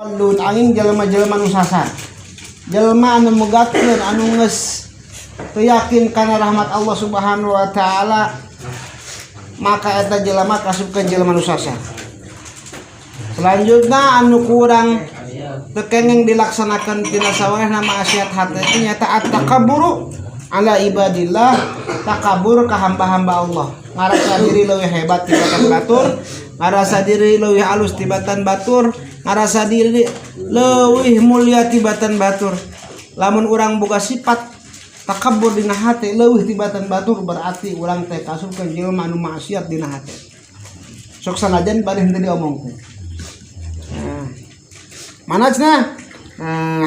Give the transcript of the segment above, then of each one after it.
Lun angin jelema-jelema nu sasar. Jelema anu megatkeun anu geus teu yakin kana rahmat Allah Subhanahu wa taala, maka eta jelema kasupkeun jelema nu sasar. Selanjutnya anu kurang teu kengeng dilaksanakeun tina sawarehna maksiat hate nya ta at-takabburu ala ibadillah, takabur ka hamba-hamba Allah. Ngarasa diri leuwih hebat tibatan batur, ngarasa diri leuwih alus tibatan batur, ngarasa diri leuwih mulia tibatan batur. Lamun urang boga sifat takabur dina hate leuwih tibatan batur, berarti urang teh kasupkeun jelema anu maksiat dina hate. Sok sanajan bari henteu diomongkeun. Manajna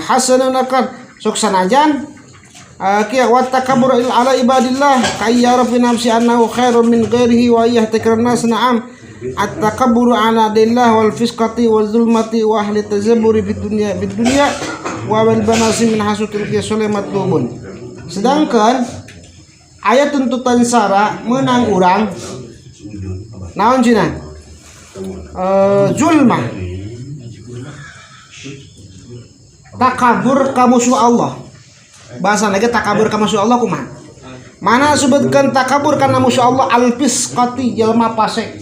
hasanun akad sok sanajan kiya wa takabbur ala ibadillah kayya rabbi nafsi annahu khairun min ghairihi wa yahtakirun nas na'am at-takabbur ala dillah wal fisqati wal zulmati wa ahli tazabburi bid dunya wa wal banasi min hasutil qiyasul matlubun. Sedangkan ayat tuntutan syara menang urang naon cenah zulmah takabur ka musuh Allah. Bahasa lagi takabur ka musuh Allah kumaha? Mana sebutkan takabur kana musuh Allah al-fisqati jelma pasek.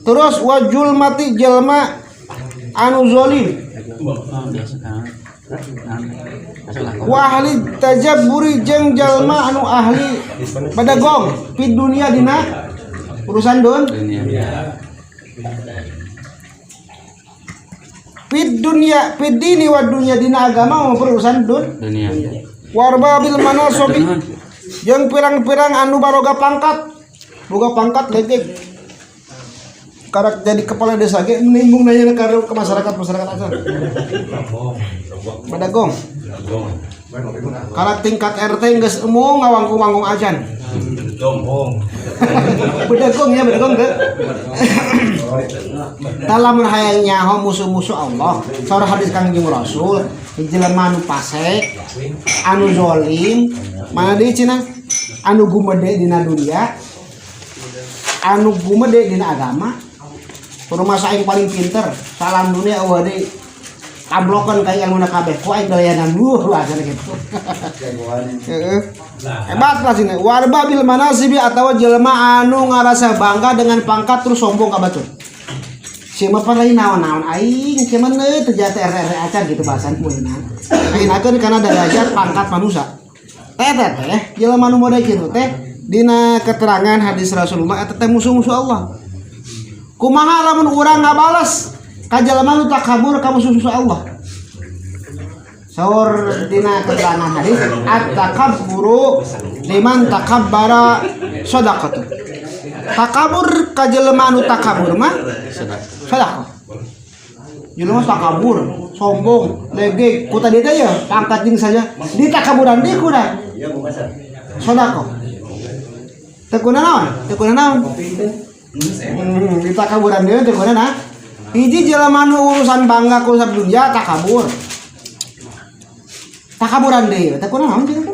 Terus wajul mati jelma anu zalim. Wa ahli tajabburi jeung jelma anu ahli badagong di dunia dina urusan don. Fid dunya fid dini wa dunya dina agama mau urusan dunia. Warba bil manasobi jeung pirang-pirang anu baroga pangkat, boga pangkat legeg. Karak jadi kepala desa ge menimbung nanya ke masyarakat asal. Badagong. Karak tingkat RT geus emung ngawangkung-wangkung ajan. Bedagong ya, bedagong teh. Dalam hayang nyaho musuh-musuh Allah, saur hadis Kangjeng Rasul, jelema anu fasik, anu zalim, mana deui cenah? Anu gumede dina dunia, anu gumede dina agama. Rumah saing paling pinter, salam dunia eueuh deui. Tablokan ka ilmuna kabeh, ku aing galayanan luhur aja gitu. Hebat lah sini. Warba bil manasibi atawa jelema anu ngarasa bangga dengan pangkat terus sombong ka batur. Siapa pan lain naon-naon aing cuman teu jate RR acan gitu bahasan kueuna. Ainakeun kana derajat pangkat manusia. Teh jelema anu model kitu teh dina keterangan hadis Rasulullah eta teh musuh-musuh Allah. Kumaha lamun urang ngabales ka jelema nu takabur ka musuh-musuh Allah. Saur dina keterangan hadis at-takabburu liman takabbara shadaqatu. Takabur ka jelema anu takabur mah sedekah. Jelema takabur, sombong, legeg, ku tadi teh ya pangkat jeung saja di takaburan deui kurang. Sedekah. Teu kunaon? Teu kunaon? Di takaburan deui teu kunaon? Hiji jelema anu urusan bangga ku usap dunya takabur. Takaburan deui, teu kunaon cenah.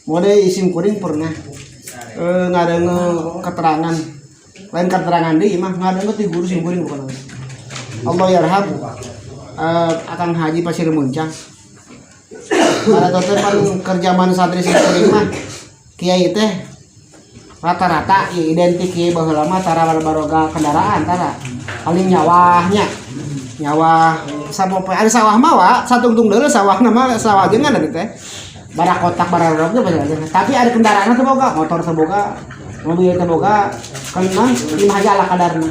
Mode isim kuring pernah ngadengeun keterangan lain keterangan deui mah ngadengeun ti guru sim kuring bukan Allah yarham akan haji Pasir Muncang pada totepan kerjaman santri sim kuring mah kiai teh rata-rata ya identik kiai baheula mah tara baroga kendaraan tara paling nyawahnya nyawah sapopoe ada sawah mah wa satungtung deuleu sawahna mah sawah geungan teh barak kotak barak roknya tapi ada kendaraan teh boga motor teh boga mobil teh boga kenang lima aja ala kadarna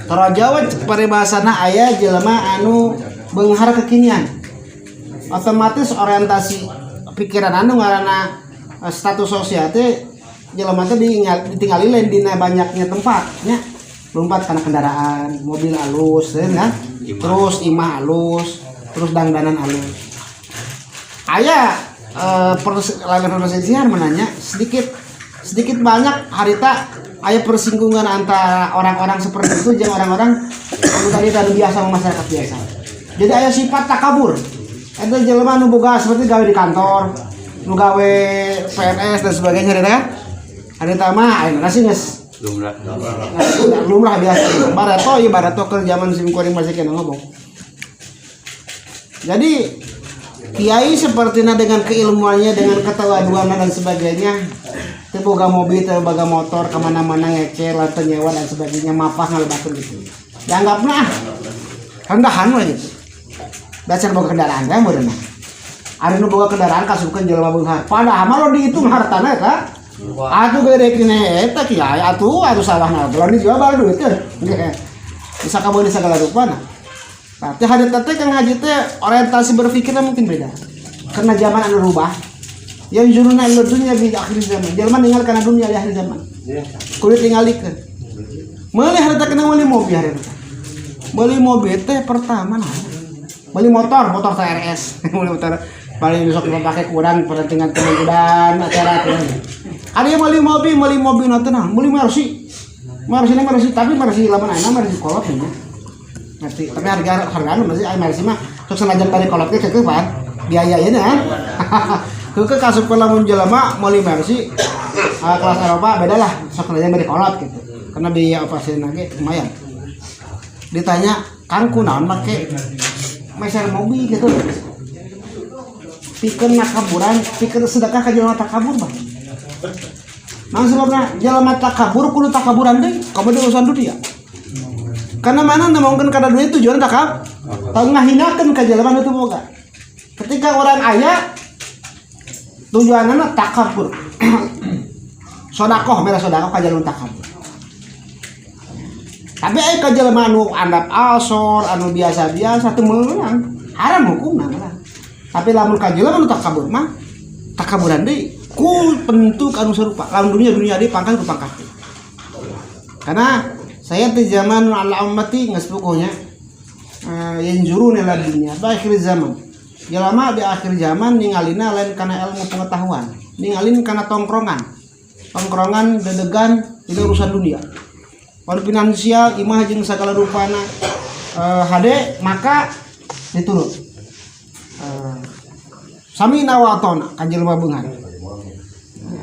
tarajawa paribasana aya jelema anu beunghar kekinian otomatis orientasi pikiran anu ngaranna status sosial teh jelema teh ditinggali lain dina banyaknya tempatnya lompat kana kendaraan mobil alus kan terus imah alus terus dangdanan alus aya persisian menanya sedikit banyak harita aya persinggungan antara orang-orang seperti itu jeung orang-orang anu tadi biasa masyarakat biasa. Jadi aya sifat takabur. Eta jelema nu boga seperti gawe di kantor, nu gawe PNS dan sebagainya harita. Harita mah aya nasi geus lumrah biasa. Barato ke zaman sim kuring masih kena ngomong. Jadi kiai sepertinya dengan keilmuannya, dengan ketawaduan dan sebagainya, boga mobil, boga motor, kemana-mana ngecel, atau nyewa dan sebagainya, mapah ngalebakeun gitu. Dianggapna rendahan lah gitu. Dasar boga kendaraan kan beureuh. Ari nu boga kendaraan kasupkeun jelema beunghar. Padahal mah lo dihitung hartana eta. Atuh gede kene eta kiai atuh sawahna belum dijual bae duit teh. Bisa kabeuli sagala rupana. Tapi hadir teh Kang Haji teh orientasi berpikirnya mungkin beda. Karena zaman anu rubah. Yang juruna ila dunya di akhir zaman. Jelema ninggal kana dunia di akhir zaman. Kulit tingalikeun. Meuli harta kena meuli mobil hareup. Meuli mobil teh pertama nah. Meuli motor TRS. Meuli motor paling sok dipake kurang pertentingan kemudian acara teh. Ada yang meuli mobil na teh nah, meuli Mercy. Tapi Mercy lamun ana Mercy kolot nya. Ngerti, tapi harga masih Mercy mah sok sanajan tadi kolotnya kekeh pan biayanya kan kekeh kasupkeun lamun jelema meuli Mercy kelas Eropa beda lah sok sanajan bari kolot gitu karena biaya operasinya ge lumayan. Ditanya Kang kunaon make meser mobil gitu pikeun nakaburan pikeun sedekah ka jelema takabur bah nah sebabna jelema takabur kudu takaburan deui kabeh urusan dunia. Karena mana ngomongkeun kada duit tujuan takab teu ngahinakeun ka jelema nu teu boga. Ketika orang aya tujuanna takabur. Sedekah ka jelema takabur. Tapi aya ka jelema anu andap asor, anu biasa-biasa teu meunang, haram hukumna mah. Tapi lamun ka jelema anu takabur mah takaburan deui ku bentuk anu sarupa. Lamun dunia deui pangkat ku pangkat. Karena saya di zaman ala ummati geus pokoknya yanjuruna ila dunya di akhir zaman. Jelema di akhir zaman ningalina lain kana ilmu pengetahuan, ningalin kana tongkrongan dedegan itu urusan dunia. Wan finansial imah jeung sagala rupana hade maka diturut. Sami nawatona ka jelema beunghar.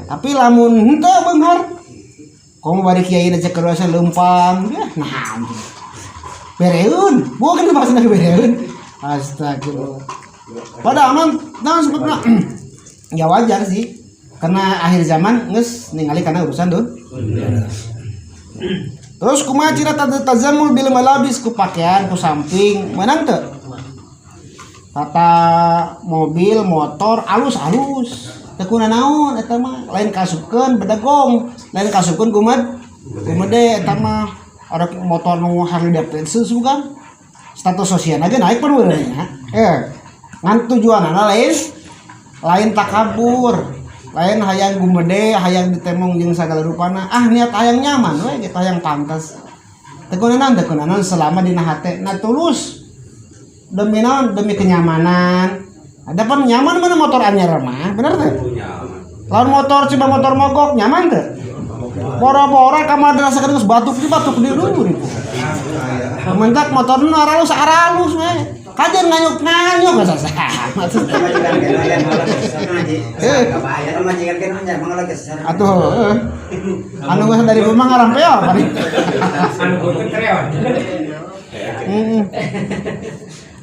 Tapi lamun henteu beunghar komo bari kiai na cek keruasan lempang nah bereun bukan ke pasna bereun astagfirullah pada aman nah sebetulnya ya wajar sih karena akhir zaman geus ningali kana urusan dun terus kumaha cira tazamul bil malabis ku pakaian ku samping menang teu tata mobil motor alus teu naon eta mah lain kasupkeun bedagong lain kasupkeun kumede eta mah ada motor nu Harley Davidson kan status sosialna ge naik pan weureuh nya ngan tujuanna lain takabur lain hayang gumede hayang ditemong jeung sagala rupana niat hayang nyaman we gitu hayang pantes teu naon selama dina hate na tulus demi naon demi kenyamanan. Ada pan nyaman mana motor anyar mah, bener teh? Lawan motor coba motor mogok nyaman teh? Bora-bora ka madrasah geus batuk di dulu ribu. Mentak motor nu aralus we. Kajen nganyuk ka sasa. Atuh, anu geus dari rumah ngarampeo paling. Anu beuteun kreon.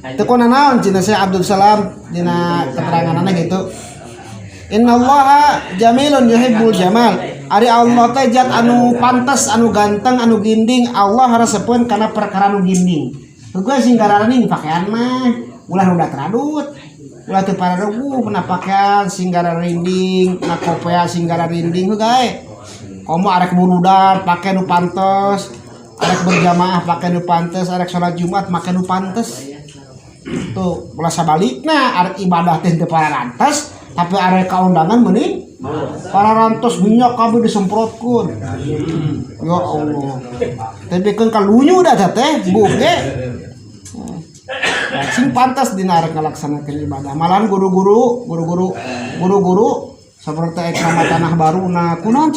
Teu naon cenah Syekh Abdul Salam dina keteranganana gitu. Innallaha jamilun yuhibbul jamal. Ari Allah teh zat anu pantes, anu ganteng, anu ginding. Allah haresepeun kana perkara anu ginding. Heueuh sing gararaning pakaian mah ulah udah teradut. Ulah teu pararuguh pena pakaian sing gararinding, na kopea sing gararinding heuh gae. Komo arek burudan pake nu pantes, arek berjamaah pake nu pantes, arek salat Jumat make nu pantes. Tuh ulah sabalikna arek ibadah teh teu pararantos tapi arek kaundangan mending pararantos minyak kabeh disemprotkeun ya Allah tapi kan kalunyu da teh buke sing pantas dina arek ngalaksanakeun ibadah malahan guru-guru saperti ek nama tanah baru na kunaon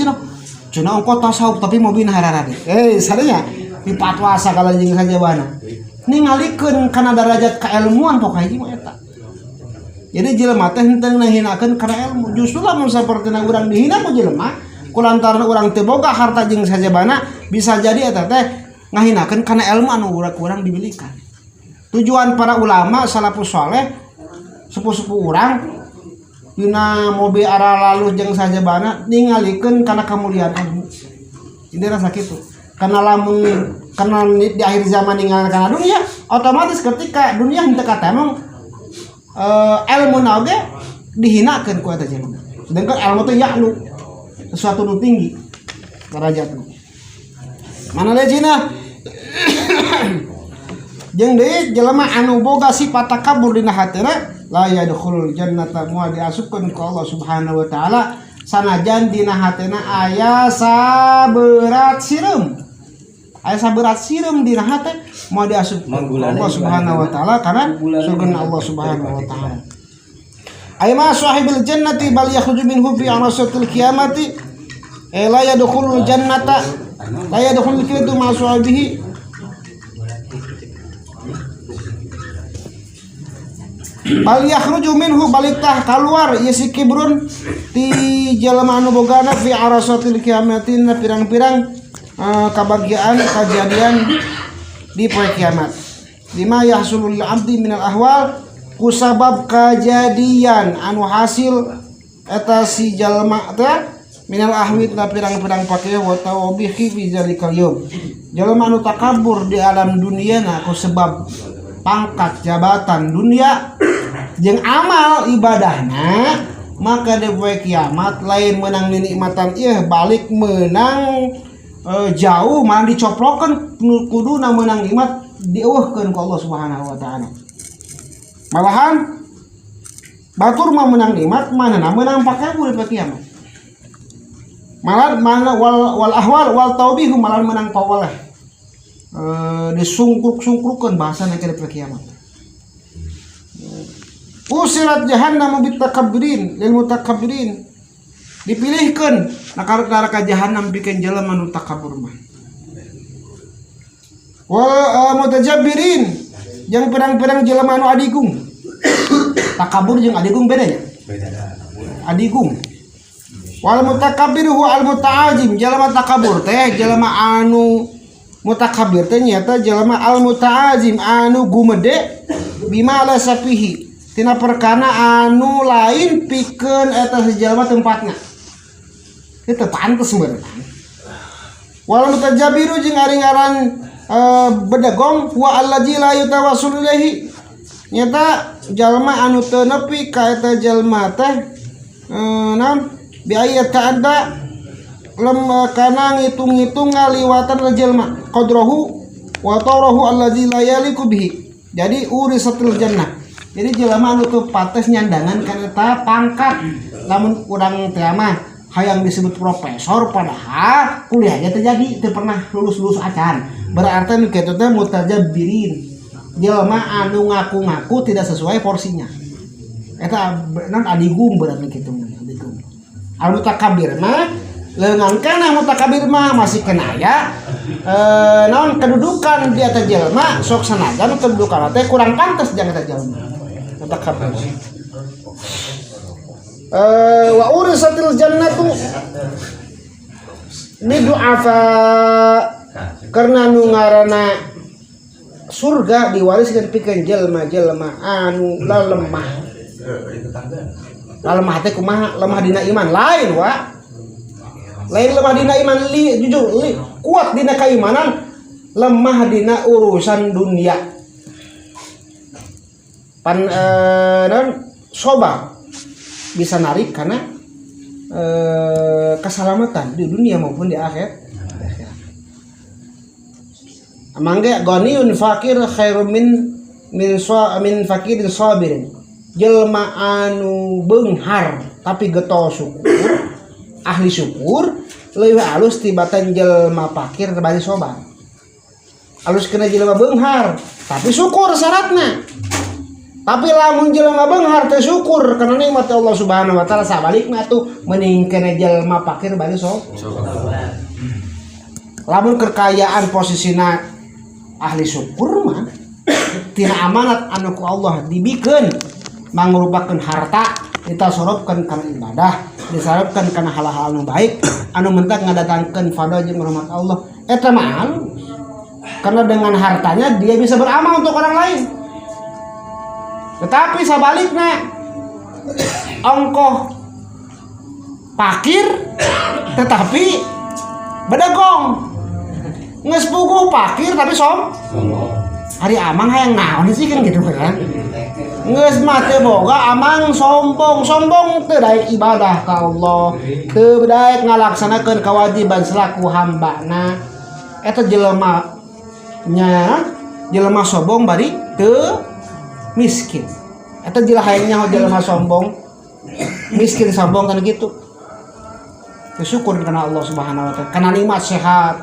cenah ongko tasawuf tapi mobil hararade sadenya dipatwa sagala jeung sajabana ningalikeun kana derajat kailmuan pok hiji mah eta. Jadi jelema teh henteu ngahinakeun kana ilmu. Justru lamun sapertina urang dihina ku jelema, kulantaran urang teu boga harta jeung sajabana bisa jadi eta teh ngahinakeun kana ilmu anu urang dimilikan. Tujuan para ulama salafus saleh sepuh-sepuh urang dina mobil arah lalu jeung sajabana ningalikeun kana kamuliaan ilmu. Ini rasa kitu. Karena lamun karena di akhir zaman ninggalkeun kana dunia, otomatis ketika dunia henteu kata emang ilmu oge dihinakeun ku eta jelema. Sedangkan ilmu teh ya'lu sesuatu nu tinggi derajatna. Mana lejina jeung deui jelema anu boga sifat takabur dina hatena la yadkhulul jannata moal diasupkeun ku Allah Subhanahu wa taala sanajan dina hatena aya saberat sireum. Aya saberat sireum dina hate moal diasupkeun ku Allah Subhanahu wa taala karena surga Allah Subhanahu wa taala. Ay ma sahibil jannati bal yakhruju minhu fi arasatil qiyamati la yadkhulul jannata la yadkhulul jannata ma sahibihi bal yakhruju minhu balitah kaluar ieu si kibrun ti jelema anu bogana fi arasatil qiyamati na pirang-pirang kabagian kejadian di poe kiamat. Lima yahsulul abdi minal ahwal kusabab kejadian anu hasil eta si jalma teh minal ahwit na pirang-pirang pake wa tawabihi fi zalikal yaum. Jalma anu takabur di alam dunia na ku sebab pangkat jabatan dunia jeung amal ibadahna maka di poe kiamat lain menang nikmatan ieu balik menang jauh malah dicoplokeun kuduna menang nikmat dieuweuhkeun ku Allah Subhanahu wa taala. Malahan batur mah menang nikmat manana menang pakabul di kiamat. Malah mana wal ahwal wal taubihu malah menang pawalah. Disungkruk-sungkrukeun bahasana ke di kiamat. Usirat jahannam bitakabbirin lil mutakabbirin. Dipilihkeun neraka jahanam pikeun jelema nu takabur mah. Wal mutajabbirin jeung pirang-pirang jelema anu adigung. Takabur jeung adigung bedanya? Beda. Adigung. Wal mutakabbir huwa al mutaajim, jelema takabur teh jelema anu mutakabbir teh nyata jelema al mutaajim anu gumede bima la sapihi. Tina perkana anu lain pikeun eta jelema tempatna. Itu pantes beneran. Wal mutajabbiru jeung ari ngaran bedegong wa allazi la yutawassul ilaihi nyata jalma anu teu nepi ka eta jalma teh naon bi ayata ada lem kana ngitung-ngitung ngaliwatan jalma qadrahu wa tarahu allazi la yaliku bihi. Jadi urisatul jannah. Jadi jalma anu teu pates nyandangan kana eta pangkat lamun urang teh mah hayang disebut profesor padahal kuliahnya terjadi teu pernah lulus acan. Berarti nu kitu teh mutajabbirin. Jelema anu ngaku-ngaku tidak sesuai porsinya. Eta naon adigum berarti kitu adigum. Al mutakabbir mah leungan kana mutakabbir mah masih kena aya naon kedudukan di eta jelema sok sanajan kedudukan teh kurang pantes jeung eta jelema. Mutakabbir. Wa urisatil jannatu lidu'afa karena nu ngaranna surga diwariskeun pikeun jelema-jelema anu lemah. Lemah teh kumaha? Lemah dina iman lain wa. Lain lemah dina iman jujur kuat dina keimanan, lemah dina urusan dunia. Soba bisa narik karena keselamatan di dunia maupun di akhirat. Mangga ghaniyun fakir khairum min fakirin sabirin. Jelma anu beunghar tapi getol syukur, ahli syukur leuwih alus tibatan jelma fakir bari sobar. Alus kena jelma beunghar tapi syukur syaratna. Tapi lamun jelema beunghar teu syukur kana nikmat Allah Subhanahu wa taala sabalikna tuh mending kena jelema fakir bari sobar. Lamun kekayaan posisina ahli syukur mah tina amanat anu ku Allah dibikeun mangrupakeun harta ditasorobkeun kana ibadah disarapkan karena hal-hal anu baik anu mentak ngadatangkeun fadl jeung rahmat Allah eta mah karena dengan hartanya dia bisa beramal untuk orang lain. Tetapi sabaliknya ongkoh pakir tetapi bedegong nges puguh pakir tapi hari amang hayang naon sih kan gitu kan nges mate boga amang sombong teu daek ibadah ka Allah teu daek ngalaksanakeun kewajiban selaku hambana eta jelema sombong bari teu miskin eta jelema hayangnya jelema sombong miskin sombong kan gitu. Bersyukur karena Allah Subhanahu wa taala karena nikmat sehat.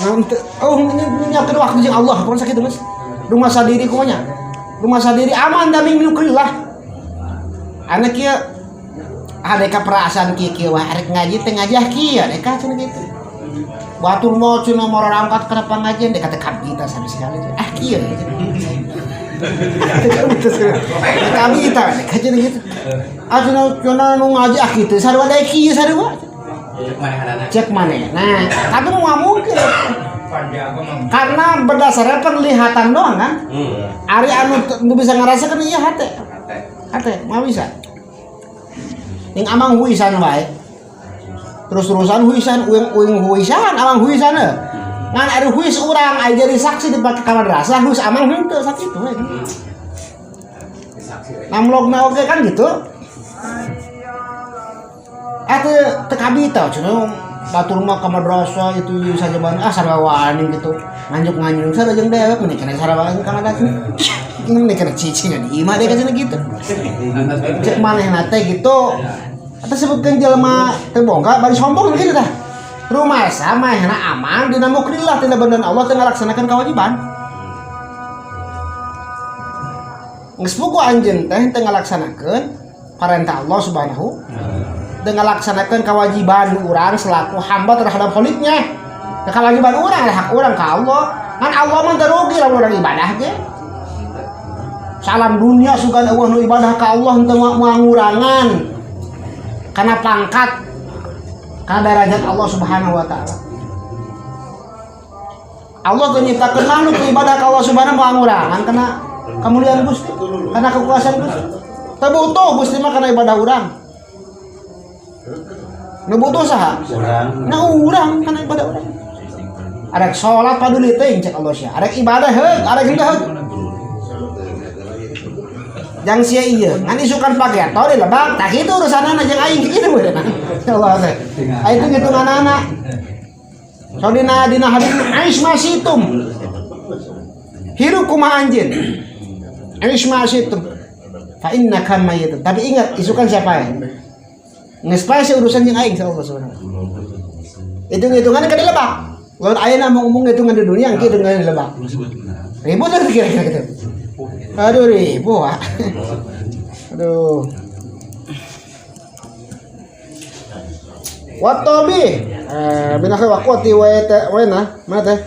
Ini kedua waktu jeung Allah pun sakit Mas. Rumah sadiri kumaha? Rumah sadiri aman da minggu lah. Anak kieu adeka perasaan kieu wah arek ngaji teh ngajah kieu adeka cenah kitu. Batur mau cenah mor angkat ka depan ngajian deka teh kabita sampai sekali. Kieu. Kami kita kajian gitu. Cuna nu ngaji kitu sarua daek kieu sarua. Cek mana? Nah, tapi mau mungkin. Karena berdasarkan penglihatan doang kan. Ari anu bisa ngerasakan iya hate. Hate, mah bisa. Yang amang huisan bae. Terus-terusan huisan uing huisan amang huisan. Ngan ada huis urang aya jadi saksi di kamar madrasah huis amang henteu saksi itu we. Namlogna oge kan gitu. Teu kabita cenah batur mah kamar madrasah itu saja ban sarwani gitu. Nganjuk-nganjuk sareng jeung dewek meni kana sarwani ka ngadatna. Ini kana cicing di imah deh cenah gitu. Cek manehna teh gitu. Eta sebutkeun jelema teu bongga bari sombong gitu tah. Rumah sama hena aman dina mukrillah tina beneran Allah teu ngalaksanakeun kewajiban. Geus puguh anjeun teh teu ngalaksanakeun perintah Allah Subhanahu teu ngalaksanakeun kewajiban urang selaku hamba terhadap kholiknya. Kewajiban urang hak urang ka Allah. Kan Allah mah teu rugi lamun urang ibadah ge. Salam dunia sugan eueuh nu ibadah ka Allah teu ngurangan. Kana pangkat karena derajat Allah Subhanahu wa taala. Allah teu nyiptakeun makhluk ibadah ka Allah Subhanahu wa ngurangan kana kamuliaan Gusti, kana kekuasaan Gusti. Teu butuh Gusti mah kana ibadah urang. Nu butuh saha? Urang. Nah urang kana ibadah urang. Arek salat paduli teuing cek Allah sia. Arek ibadah heug, arek henteu heug. Jang sia ieu, ngan isukan pake atau di lebak, tak itu urusanana jeung aing kitu we. Allah teh. Itu hitunganana. So dina hadis Aish masitum. Hirup kumaha anjeun. Aish masitum. Fa innaka mayyitun. Tapi ingat isukan siapa ya? Geus pae urusan jeung aing Allah Subhanahu. Hitung-hitungan ka di lebak. Lamun ayeuna mau ngomong hitungan di dunia kieu dengan di lebak. Ribut lah kira-kira gitu. Aduh ribu ah. Aduh. Watobi binakhir wa quwwati wa mana teh?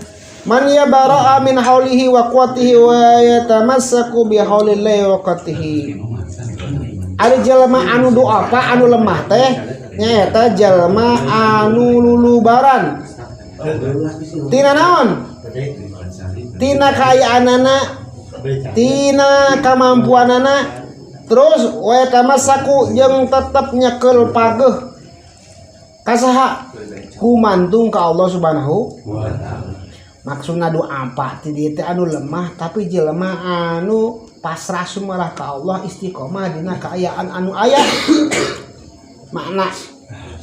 Man yabara'a min haulihi wa quwwatihi wa yatamassaku bi haulillahi wa quwwatihi. Ari jalma anu doa apa anu lemah teh nyaeta jalma anu lulubaran. Tina naon? Tina kayaanana tina kemampuanana terus wa tamassaku jeung tetep nyekel pageuh kasaha kumantung ka Allah Subhanahu wa taala. Maksudna doa apa ti dieu teh anu lemah tapi jelema anu pasrah sumerah ka Allah istiqomah dina kaayaan anu aya. Makna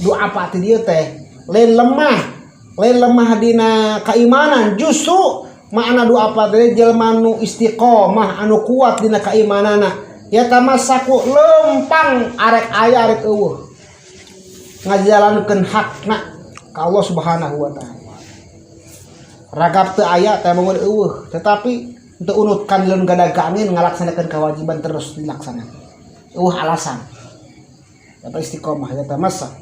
doa apa ti dieu teh lain lemah dina keimanan justru makna doa apa teh jelema anu istiqomah anu kuat dina keimanana ya tamassaku lempang arek aya arek eueuh ngajalankeun hakna ka Allah Subhanahu wa taala. Ragap teu aya teh mung eueuh tetapi teu unutkan leun gadagangin ngalaksanakeun kewajiban terus dilaksanakeun. Eueuh alasan. Eta istiqomah ya tamassak.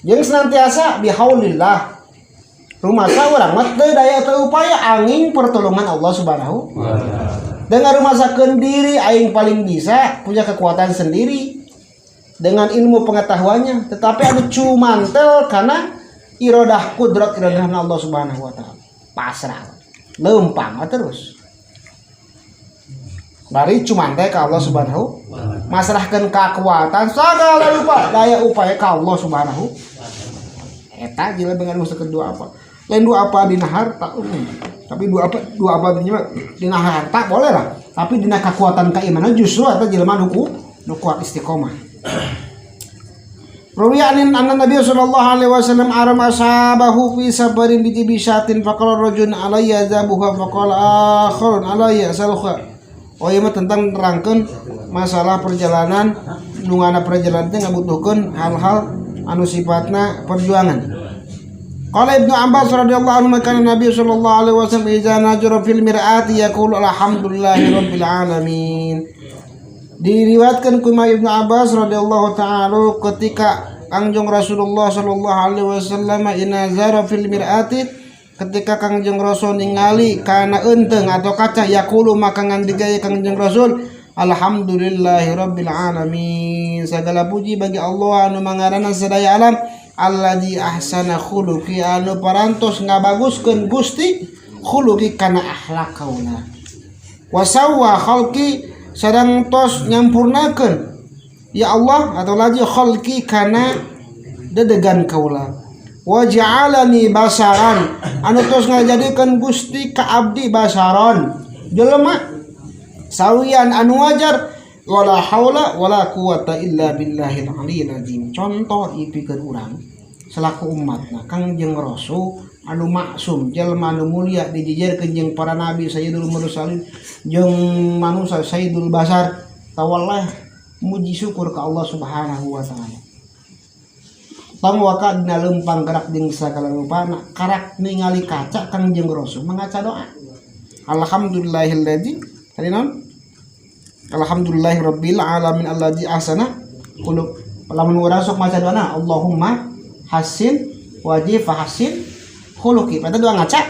Jeung senantiasa bihaulillah rumah urang mah teu daya teu upaya angin pertolongan Allah Subhanahu wa taala. Dengan rumasakeun diri aing paling bisa, punya kekuatan sendiri dengan ilmu pengetahuannya, tetapi anu cumantel karena iradah kudrat iradahna Allah Subhanahu wa taala. Pasrah. Lempang terus. Bari cumantel ka Allah Subhanahu, masrahkeun kekuatan sagala rupa daya upaya ka Allah Subhanahu. Eta jeung dengan museukeun dua apa? Lain dua apa dina harta tapi dua apa dina harta boleh lah, tapi dina kekuatan keimanan justru eta jelema nu kuat istiqomah. Rawi'anin anna Nabi sallallahu alaihi wasallam aram ashabahu fi sabarin bi tibishatin faqala rajulun alayya zabuha faqala akharun alayya salukha. Oh ieu mah tentang nerangkeun masalah perjalanan nu ngana perjalanan teh ngabutuhkeun hal-hal anu sifatna perjuangan. Qala Ibnu Abbas radhiyallahu anhu kana Nabi sallallahu alaihi wasallam idza najara fil mir'ati yaqulu alhamdulillahi rabbil alamin. Diriwayatkan ku Ibnu Abbas radhiyallahu ta'ala ketika Kangjeng Rasulullah sallallahu alaihi wasallam inazara fil mir'ati, ketika Kangjeng Rasul ningali kana eunteng atau kaca yaqulu maka ngandika Kangjeng Rasul alhamdulillahi rabbil alamin. Segala puji bagi Allah anu mangarana sadaya alam, alladzi ahsana khuluqi anu parantos ngabaguskeun Gusti khuluqi kana akhlak kaula, wa sawwa khalqi sareng tos nyampurnakeun ya Allah atau lagi khalqi kana dedegan kaula, wa ja'alani basaran anu tos ngajadikeun Gusti ka abdi basaron jelema sawian anu wajar, wala haula wala quwata illa billahil aliyil azim. Contoh ipikeun urang selaku umatna Kangjeng Rasul anu maksum jelema anu mulia dijejerkeun jeung para nabi sayyidul mursalin jeung manusia sayyidul basar, tawallah muji syukur ka Allah Subhanahu wa taala. Tong waka dina lempang gerak jeung sagala rupana karak ningali kaca Kangjeng Rasul mangaca doa alhamdulillahilladzi tadi naon alhamdulillahi rabbil alamin alladzi ahsana khuluq. Lamun urang sok maca doana Allahumma hasin wajhi fa hasin khuluqi, pada doa ngaca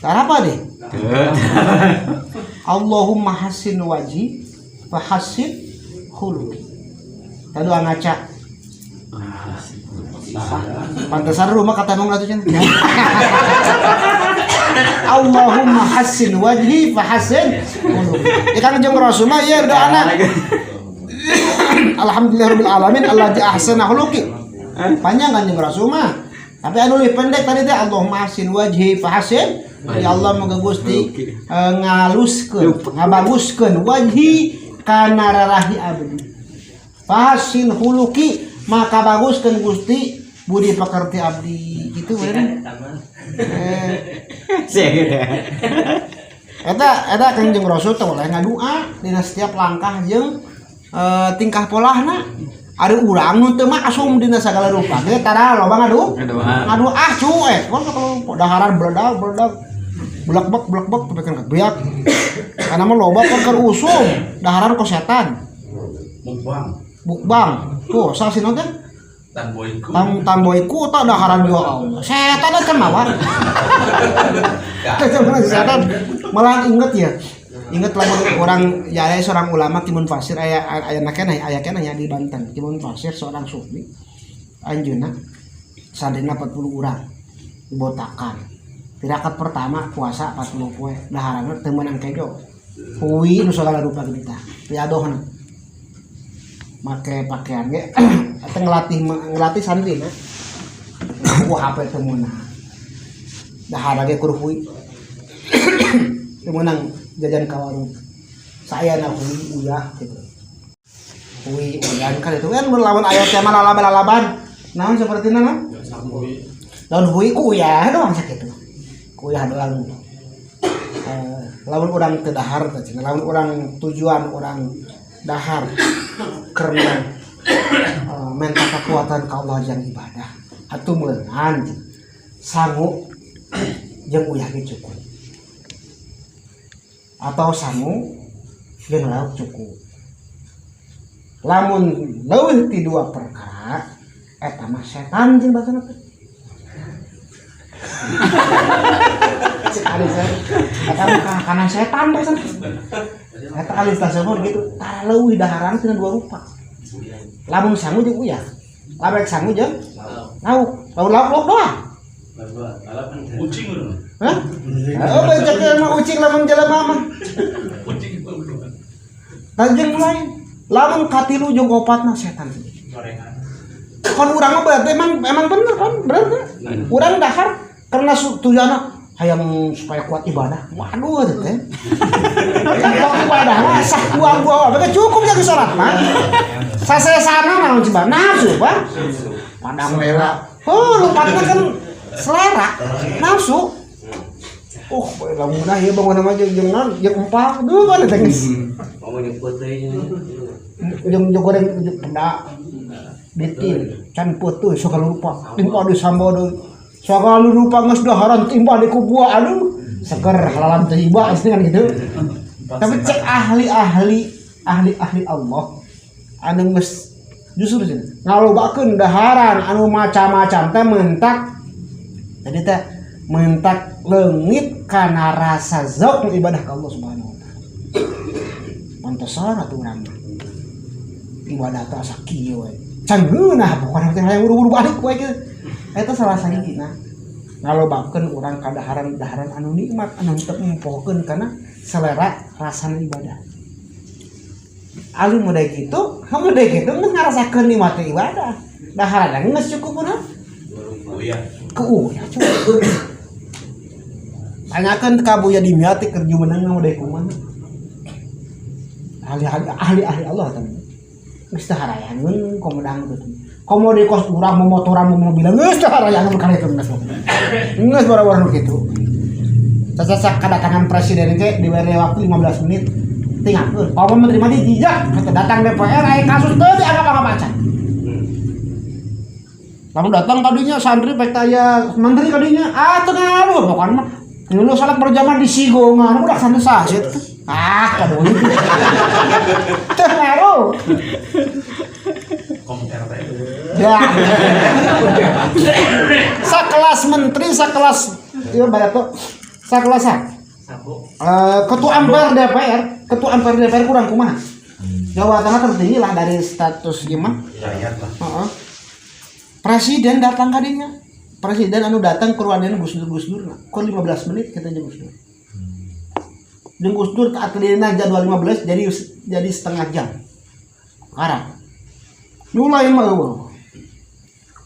cara apa deh Allahumma hasin wajhi fa hasin khuluqi, pada doa ngaca pantesan rumah kata nong atuh cenah Allahumma hasin wajhi fa hasin khuluqi. Ikan jeung Rasul mah ieu doana alhamdulillahirabbil alamin alladzi ahsana khuluqi. Panjang kan jeung Rasul mah, tapi anu leuwih pendek tadi teh Allahumma hasin wajhi fa hasin, ya Allah moga Gusti ngaluskeun ngabaguskeun wajhi kana rarahi abdi, fa hasin khuluqi maka baguskeun Gusti budi pekerti abdi. Gitu bener. Eta Kangjeng Rasul teh oleh ngadua dina setiap langkah jeung tingkah polahna. Ada urang nu teu maksum dina sagala rupa ge tara loba ngadua cuek kalau daharan bledag blek-blek pikeun kabeak kana mah loba keur usum daharan ku setan bukbang tuh sasina teh tamboiku tak daharan juga Allah setan kan mawar setan malah inget lamun orang ya aya seorang ulama Timun Fasir aya keneh di Banten. Timun Fasir seorang sufi anjeunna sadina 40 urang dibotakan. Tirakat pertama puasa 40 poe daharanna teu meunang kejo. Huwi nu sagala rupa kita. Piadohna. Make pakaian ge eta ngelatih santrina. Wah HP teu meunang. Dahara ge kur huwi. Teu meunang jajan ka warung saya na hui uyah gitu hui uyan kan itu kan melawan ayat tema lalaban naon seperti nama daun hui uyah doang sakitu uyah doang lawan orang teu dahar teh lawan orang tujuan orang dahar karena minta kekuatan ka Allah yang ibadah atuh meungan sangu jeung uyah ge cukup atau sangu jeung lauk cukup. Lamun leuwih ti dua perkara eta mah setan jeung batur teh. Cek alis karena setan basan. Eta alis tasawuf gitu. Leuwih daharan tina dua rupa. Lamun sangu jeung uyah. Labek sangu jeung lauk. Lauk doang. Kucing udah. Hah? Oh, becak mah ucing lamun jelema mah. Kucing udah. Tanjung lain. Lamun katilu jeung opatna setan. Gorengan. Kan urang mah berarti emang bener kan? Bener kan? Urang dahar karena tujuanna hayang supaya kuat ibadah. Waduh teh. Kuat ibadah mah sah buang-buang apa cukup jadi salat mah. Sasesana naon coba nafsu, Pak. Padang merah. Lupatna kan selera, nafsu. Lamun ya bangun nama jeung empal. Duh kan teh geus. Ngomongin putih. Jeung goreng peda. Ditil, can peutuh sok lupa. Timpa di sambo deui. Sagala rupa geus daharan timba di kubua aduh seger halalan teu iba kan gitu. Tapi cek ahli Allah anu geus justru sih ngalobakeun daharan anu macam-macam teh mentak. Jadi teh mentak leungit kana rasa zauk ibadah ka Allah Subhanahu wa taala. Pantesan atuh urang ibadah teh asa kieu we. Can geunah pokona teh hayang buru-buru balik we kieu. Eta salah sahijina ngalobakeun urang kadaharan anu nikmat anu teu empokeun kana selera rasana ibadah. Alim model gitu, geus ngarasakeun nikmat ibadah. Daharan geus cukup bener. Kuuyah. Tanyakeun ka Buya Dimyati keur jumeneng model kumaha. Ahli Allah teh. Geus daharayangeun komodang gitu. Komo di kos urang motoran mobilan geus daharayangeun kana itu geus boro-boro kitu. Sasak kadatangan presiden ge diberi waktu 15 menit. Tinggalkeun. Kalau menerima dijak kata datang DPR aya kasus teu dianggap baca. Lamun datang kadinya santri pek aya menteri kadinya teu ngaruh pokona mah lu salat berjamaah di sigongan udah santai saset. Kadoh. Teu ngaruh. Ya. Sakelas menteri, sakelas ieu bayato sakelas ketua MPR DPR kurang kumaha. Jawabannya tertinggi lah dari status gimana? Presiden datang kadinya. Presiden anu datang ke ruangan Gus Dur. Kur 15 menit kita jeung Gus Dur. Jeung Gus Dur atleuna jadwal 15 jadi setengah jam. Sekarang mulai mah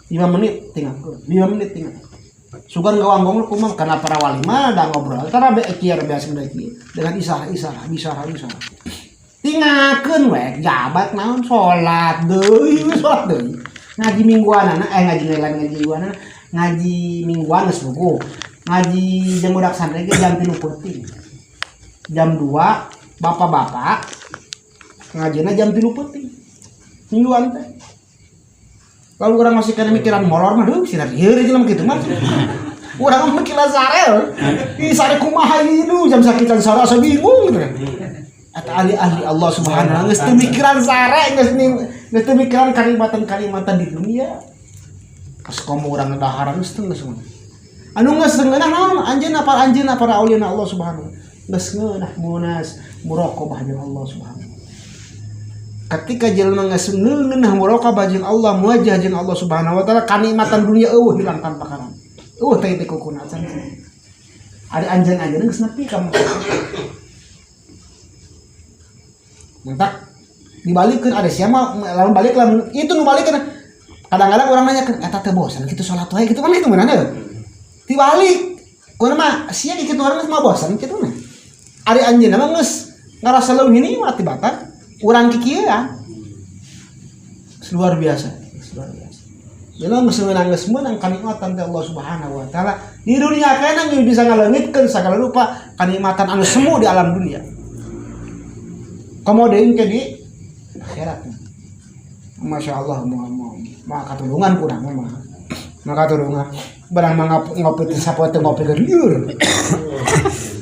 5 menit tinggal. Sugan gawang-gawang kumaha kana para wali mah da ngobrol. Tara kieu biasa deui dengan isah. Tinggalkeun we jabat naon salat deui. Ngaji mingguan ngaji mingguan geus buku. Ngaji jeung budak santri ge jam 3 peuting. Jam 2 bapak-bapak ngajina jam 3 peuting. Mingguan teh. Kalau orang masih kena mikiran molor mah duh sinar ieu jelema kitu mah. Urang mah mikir Lazarel. Ih sare kumaha ieu jam sakitan sore asa bingung gitu. Eta ahli Allah Subhanahu wa taala geus teu mikiran sare geus teu mikiran kalimatan di dunia. Pas komo urang daharan geus teu semua. Anu geus ngeunah naon anjeunna para auliya Allah Subhanahu wa taala. Geus ngeunah munas muraqabah jeung Allah Subhanahu. Ketika jelema ngeunah muraqabah jeung Allah muwajjah jeung Allah Subhanahu wa taala kanikmatan dunia hilang tanpa karam. Teh kukuna can. Ada anjeun-anjeun geus nepi ka mentak dibalikeun ada siapa lamun balik lamun itu nu balikeun kadang-kadang urang nanyakeun eta teh bosan kitu salat wae kitu kan kitu meunana dibalik kunaon mah sia kitu urang geus mah bosan kitu mah ari anjeunna mah geus ngarasa leuwih nikmat tibatan urang kikieu ya luar biasa. Jelema geus meunang kanikmatan ti Allah Subhanahu wa taala di dunia kana geus bisa ngaleungitkeun sagala rupa kanikmatan anu semu di alam dunia. Kemudian ke di akhirat. Masya Allah mau katulungan kurang mah katulungan barang ngopi teh sapoe teh ngopi keur lieur.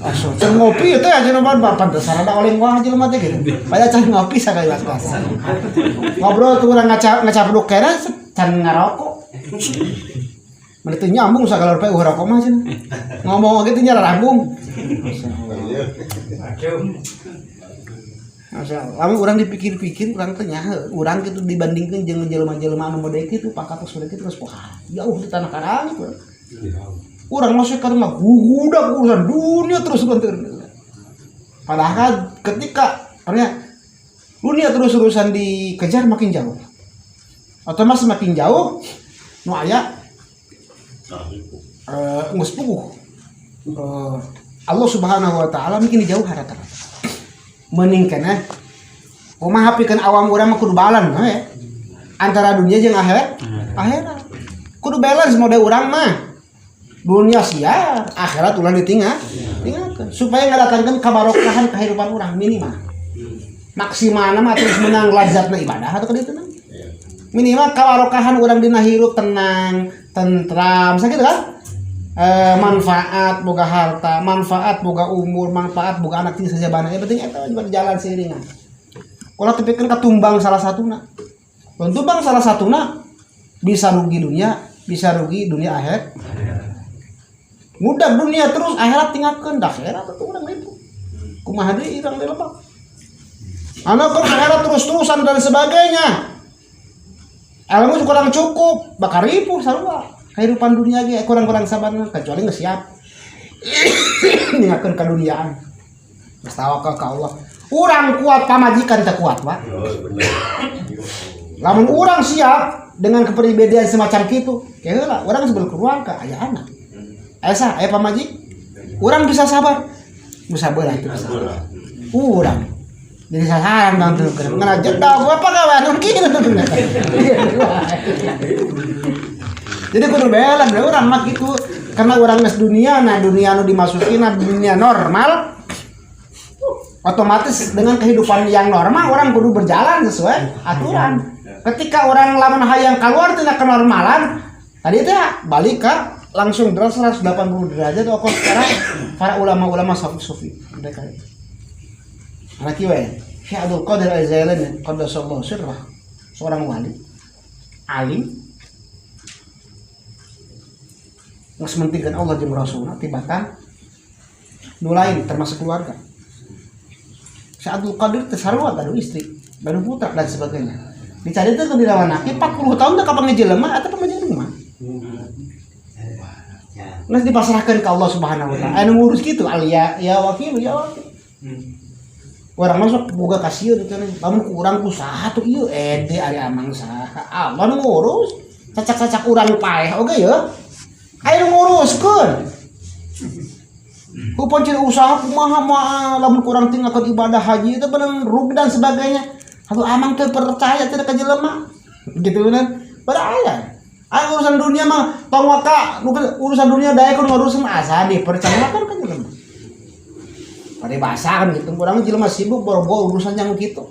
Aso can ngopi teh aja mah pantes sarada oleh wah jelema teh kitu. Aya can ngopi sakali was-was. Ngobrol tuh urang ngacapduk kena can ngarokok. Mana teu nyambung sagala rupa uhara koma sih. Ngomong gitu nya rambung. Lamun urang dipikir-pikir urang teh nyaho, urang kitu dibandingkeun jeung jelema-jelema anu model kitu pangkat sudah kitu geus poha. Jauh di tanah karang itu. Urang masih karena budak urusan dunia terus bentur. Padahal ketika dunia terus-terusan dikejar makin jauh. Otomatis makin jauh nu aya geus puguh. Allah Subhanahu wa taala mungkin dijauh rata-rata. Mending kana kumaha pikeun awam urang mah kudu balan we. Antara dunia jeung akhirat. Kudu balance mode urang mah. Dunia sia, akhirat ulah ditinggalkeun supaya ngadatangkeun kabarokahan kehidupan urang minimal. Maksimalna mah terus menang lazatna ibadah atau kitu nah. Minimal kabarokahan urang dina hirup tenang, tentram, sakitu kan? Manfaat boga harta, manfaat boga umur, manfaat boga anak tinggal sajabana. Yang penting eta juga jalan seiringan. Kalau tepikeun katumbang salah satuna. Mun tumbang salah satuna bisa rugi dunia, bisa rugi dunia akhirat. Mudah dunia terus akhirat tinggalkeun dah akhirat atuh urang itu. Kumaha deui urang dilebak. Anu keur akhirat terus-terusan dan sebagainya. Ilmu kurang cukup, bakal ripuh sarua. Kehidupan dunia ge kurang-kurang sabarna kecuali geus siap. Ninggalkeun kaduniaan. Geus tawakal ka Allah. Urang kuat pamajikan teu kuat, Pak. Lamun urang siap dengan kepribadian semacam kitu, ya heula urang sebelum keluarga aya anak. Esa aya pamajik. Urang bisa sabar. Bisa berat itu. Urang jadi sasaran bang tuh kena jeda apa kawan kieu jadi kudu belan urang mah kitu karena urang geus dunia nah dunia anu dimasukin dunia normal otomatis dengan kehidupan yang normal orang kudu berjalan sesuai aturan ketika orang lamun hayang keluar tina kenormalan tadi teh balik ke langsung 180 derajat kok sekarang para ulama-ulama sufi mereka anak kieu Syekh Abdul Qadir Al-Jailani qaddasallahu sirrah seorang wali alim geus mentingkeun Allah jeung Rasulna tibatan nu lain termasuk keluarga. Syekh Abdul Qadir teh sarua gaduh istri, gaduh putra dan sebagainya. Dicaritakeun di lawanaki 40 tahun teh kapan ngejelema eta pamajeng rumah. Geus dipasrahkeun ka Allah Subhanahu wa taala. Anu ngurus kitu alia ya wakil ya wakil. Orang masuk boga kasieun teh lamun urang ku saha tuh ieu ede ari amang saha Allah nu ngurus cacak-cacak urang paeh oge ya aya nu nguruskeun ku pancen usaha kumaha mah lamun urang tinggalkeun ibadah haji teh bener rugi dan sebagainya atuh amang teu percaya teh ka jelema gitu kan beraya aya urusan dunia mah tong waka urusan dunia dae kun ngurusin asa dipercayakan ka jelema pada bahasa kan gitu, kurang jelema sibuk boro-boro urusan yang gitu.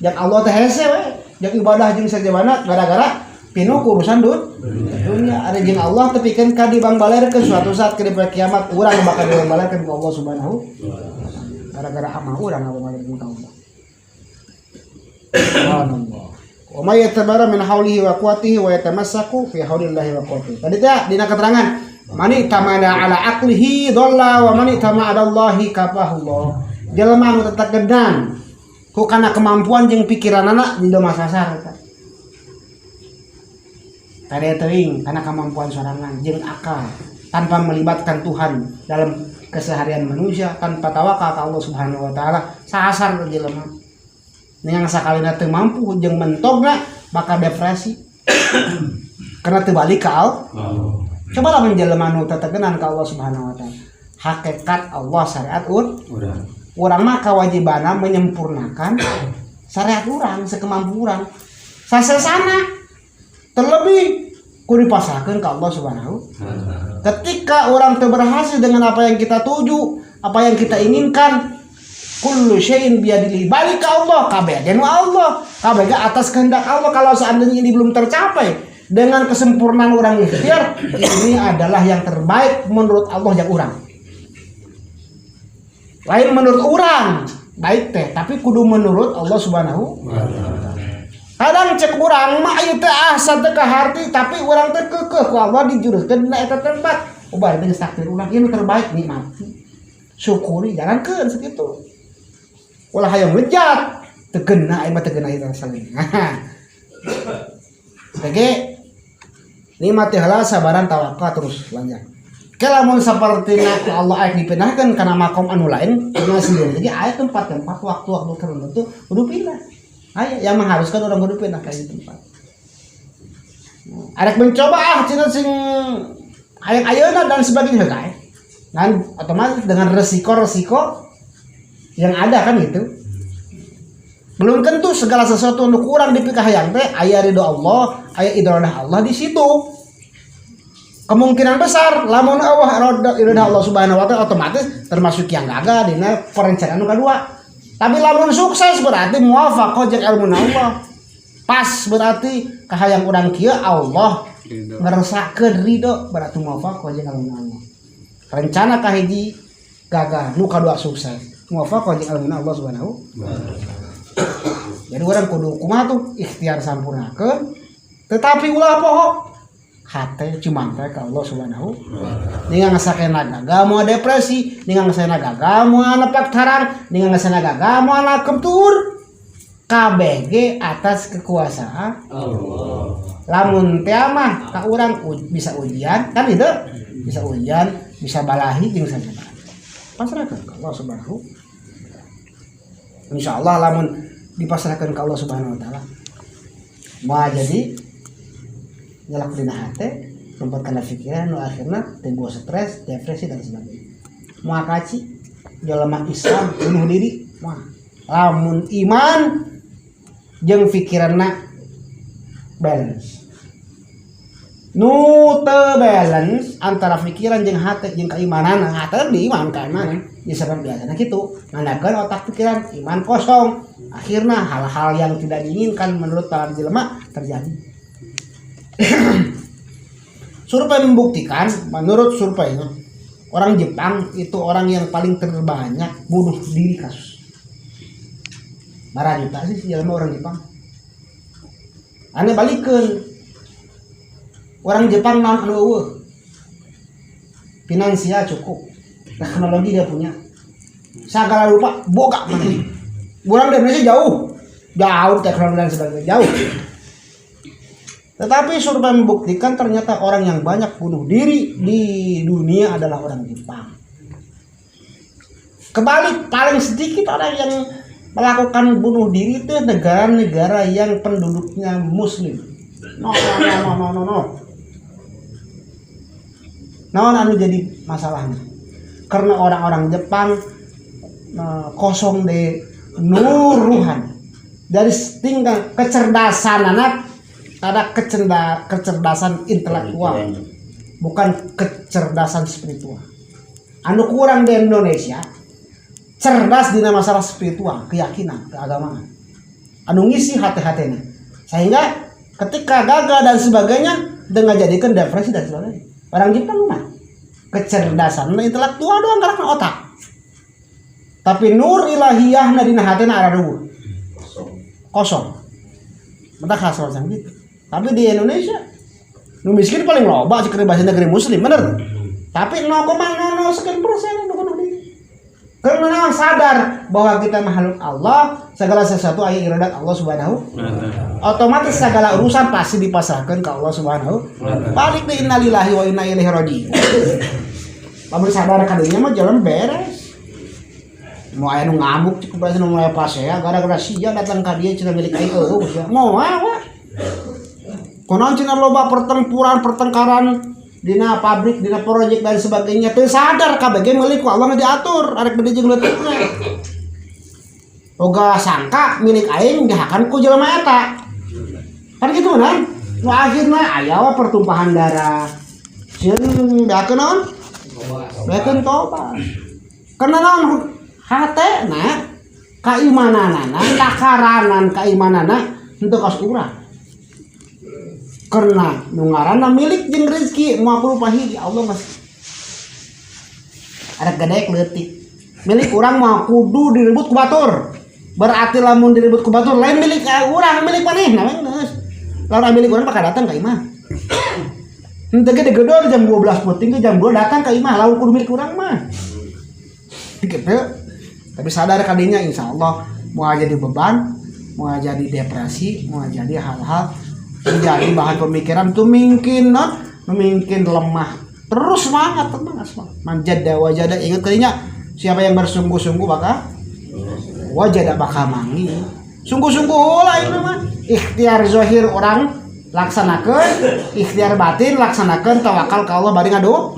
Yang Allah teh hese we, yang ibadah jeung sajabana gara-gara pinu urusan dunia. Ada jeung Allah teh pikeun ka dibangbalerkeun suatu saat ke di kiamat urang bakal dibangbalerkeun ku Allah Subhanahu gara-gara amal urang ngabangbalerkeun ka Allah. Subhanallah. Wa may yatabara min haulihi wa quwwatihi wa yatamassaku fi haulillahi wa quwwatihi. Tadi teh dina keterangan mani tamada ala aqlihi dhalla wa mani tamada Allahi kafahullah. Jelema anu tetep gedan ku kana kemampuan jeung pikiranna di masa sasar eta. Tadi teuing kana kemampuan sorangan jeung akal tanpa melibatkan Tuhan dalam keseharian manusia tanpa tawakal ka Allah Subhanahu wa taala sasar jelema. Yang sakalina teu mampu jeung mentogna bakal depresi. Karena teu balik ka Allah. Coba lah menjelema nu tetegenan ka Allah Subhanahu wa taala. Hakikat Allah syariat urang mah kawajibana menyempurnakan syariat urang sekemampu urang. Sasesana terlebih kudu dipasrahkeun ka Allah Subhanahu. Ketika orang teu berhasil dengan apa yang kita tuju, apa yang kita inginkan, kullu syai'in biyadihi balik ka Allah, kabeh anu Allah, kabeh atas kehendak Allah. Kalau seandainya ini belum tercapai dengan kesempurnaan orang ikhtiar, ini adalah yang terbaik menurut Allah yang orang. Lain menurut orang baik teh, tapi kudu menurut Allah Subhanahu wa taala. Kadang cek urang mah ieu teh asa teh kaharti tapi urang teh keukeuh ku Allah dijuruskeun dina eta tempat. Ubar teh takdir urang ieu nu terbaik nikmati. Syukuri jalankeun sakitu. Ulah hayang ngejat teu geuna aya mah teu geuna ieu saling. Oke. Nikmati heula sabaran tawakal terus lanjut. Kalamun sapertina Allah aya dipindahkeun kana makom anu lain dengan sendiri. Jadi aya tempat-tempat waktu-waktu tertentu kudu pindah. Aya yang mengharuskan orang kudu pindah ka tempat. Arek mencoba cenah sing hayang ayeuna dan sebagainya kae. Dan otomatis dengan resiko-resiko yang ada kan itu. Belum tentu segala sesuatu untuk kurang dipikir hayang teh aya ridho Allah, aya iradah Allah di situ. Kemungkinan besar lamun ridho Allah Subhanahu wa taala otomatis termasuk yang gagal dina perencanaan anu kadua. Tapi lamun sukses berarti muwafaqah jeung ilmu Allah. Pas berarti kahayang urang kieu Allah ngeresakeun ridho berarti muwafaqah jeung ilmu Allah. Rencana kahiji gagal, nu kadua sukses. Muwafaqah jeung ilmu Allah Subhanahu wa taala. Jadi orang kudu kumaha tuh ikhtiar sampurnakeun tetapi ulah poho hate cuman teh ka Allah Subhanahu ningan ngasakena gagal moal depresi ningan ngasakena gagal moal nepak tarang ningan ngasakena gagal moal kemtur kabeh ge atas kekuasaan Allah. Lamun teh mah ka urang bisa ujian kan itu bisa ujian bisa balahi jeung saja pasrahkeun ka Allah Subhanahu. Insyaallah lamun dipasrahkan ke Allah Subhanahu wa taala mau jadi nyelak dina hate tempat kana pikiran nu akhirna timbul stres, depresi dan sebagainya. Moal kaci jelema Islam bunuh diri moal lamun iman jeung pikiranna balance. Nu teu balance antara pikiran jeung hate jeung keimanan, hate di iman kana disebut biasana kitu. Ngandakeun otak pikiran iman kosong. Akhirnya hal-hal yang tidak diinginkan menurut para jelema terjadi. Survei membuktikan, menurut surveinya, orang Jepang itu orang yang paling terbanyak bunuh diri kasus. Bara juta sih jelema orang Jepang. Ane balikeun. Orang Jepang naon anu eueuh. Finansial cukup. Teknologi dia punya. Segala rupa boga mana. Orang dari Indonesia jauh teknologi dan sebagainya jauh. Tetapi survei membuktikan ternyata orang yang banyak bunuh diri di dunia adalah orang Jepang. Kebalik paling sedikit orang yang melakukan bunuh diri itu negara-negara yang penduduknya Muslim. No. Naon anu jadi masalahnya? Karena orang-orang Jepang kosong de nuruhan dari tinggal kecerdasan anak ada kecerdasan intelektual bukan kecerdasan spiritual. Anu kurang di Indonesia cerdas dina masalah spiritual, keyakinan, keagamaan. Anu ngisi hati-hatina sehingga ketika gagal dan sebagainya dengan jadikan depresi dan sebagainya. Orang Jepang mah kecerdasan intelektual doang karena otak. Tapi nur ilahiyah na dina hatena ada dua kosong. Mata khas macam gitu. Tapi di Indonesia nu miskin paling loba cek bahasa negeri muslim bener. Tapi 0,00 sekian persen nu kudu di. Karena sadar bahwa kita makhluk Allah, segala sesuatu aya iradat Allah Subhanahu. Otomatis segala urusan pasti dipasrahkan ke Allah Subhanahu. Balik di innalillahi wa inna ilaihi raji'un. Lamun sadar ka dinya mah jalan beres. Mau aya nu ngamuk cik bahasa nu mulai pas ya gara-gara sia datang ka dieu cenah milik aing eueuh sia. Moal we. Konon cenah loba pertengkaran dina pabrik, dina proyek dan sebagainya teu sadar kabeh ge milik Allah nu diatur arek gede jeung leutikna. Boga sangka milik aing dihakan ku jelema eta. Kan kitu benar. Nu akhirna aya we pertumpahan darah. Sieun dakeun naon? Dakeun tobat. Karena naon hatena keimananana, takaranan keimananana henteu kos urang. Karena nungarana milik jeung rezeki moal berupa hiji Allah mas. Ada gede leutik. Milik urang mah kudu direbut ku batur. Berarti lamun diribut ku batur lain milik urang, milik manehna geus. Lamun milik urang bakal datang ka imah. Henteu ge digedor jam 12 penting ke jam 2 datang ka imah lamun kudu milik urang mah. Gitu. Tapi sadar kadinya insyaallah mau jadi beban, mau jadi depresi, mau jadi hal-hal menjadi bahan pemikiran tuh mungkin lemah. Terus semangat. Manjada wajada, ingat kalinya siapa yang bersungguh-sungguh bakal wajada bakal mangi. Sungguh-sungguh lah itu mah. Ikhtiar zahir orang laksanakan, ikhtiar batin laksanakan, tawakal ka Allah bari ngadu.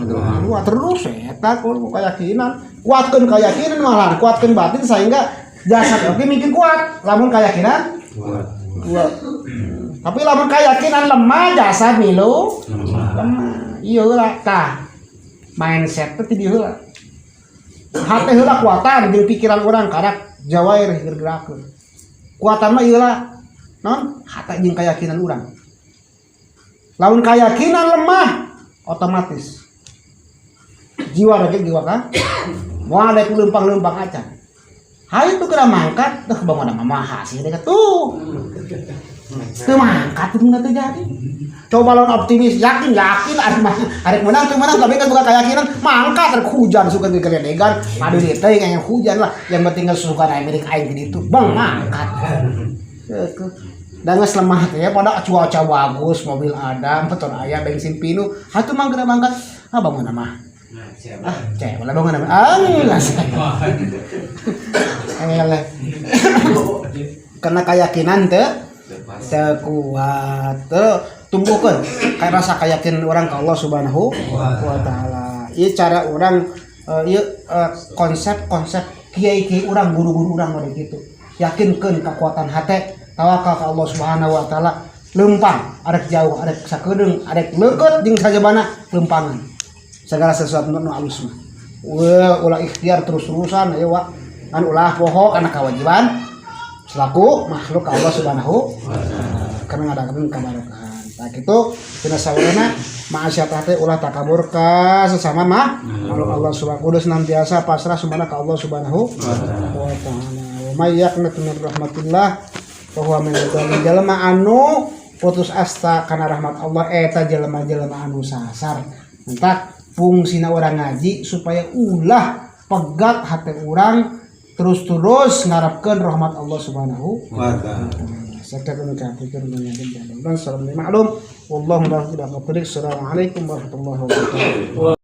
Terus eta keyakinan. Kuatkan keyakinan malah kuatkan batin sehingga jasad oke mungkin kuat lamun keyakinan kuat. Tapi lamun keyakinan lemah jasad milu lemah. Iya lah tah mindset teh di heula. Hate heula kuatan jeung pikiran urang karak jawair gerak-gerakeun. Kuatan mah ieu lah non hate jeung keyakinan urang. Lamun keyakinan lemah otomatis jiwa rage jiwa kan mau ada lempang-lempang acan. Hai itu kena mangkat, tuh bangun nama hasil deh tuh. Tuh mangkat tuh nggak terjadi. Coba lawan optimis, yakin hari menang tuh menang tapi kan bukan keyakinan mangkat terhujan suka digeledegan, padu dia teh yang hujan lah, yang penting suka Amerika aing gitu, bang mangkat. Dan nggak lemah ya pada cuaca bagus, mobil ada, motor ayah, bensin pinu, hatu mang kena mangkat, bangun nama. Cek, wala dong naman. Karena keyakinan teu kuat, tumbuhkeun kayak rasa keyakinan orang ke Allah Subhanahu wa taala. Ieu cara orang konsep kiai-kiai orang, guru-guru orang mah gitu. Yakinkeun kekuatan hate, tawakal ka Allah Subhanahu wa taala. Lempang, arek jauh, arek sakedeung, arek leukeut jeung sajabana lempangan. Segala sesuatu nu alus mah. Ulah ikhtiar terus-terusan aya wa kan ulah poho kana kewajiban selaku makhluk Allah Subhanahu wa taala. Karena ngadakeun kabarokahan. Tah kitu tina saweuna ma'asyat teh ulah takabur ka sesama makhluk Allah Subhanahu wa taala senantiasa pasrah sumana ka Allah Subhanahu wa taala. Wa may yaqnatu min rahmatillah fa huwa min jalma anu putus asa kana rahmat Allah eta jelema-jelema anu sasar. Entak fungsina orang ngaji supaya ulah pegat hati orang terus-terus ngarapkan rahmat Allah Subhanahu wa taala. Sekian kafir menyebut dan salam maklum wallahu la ilaha illa huwa. Assalamualaikum warahmatullahi wabarakatuh.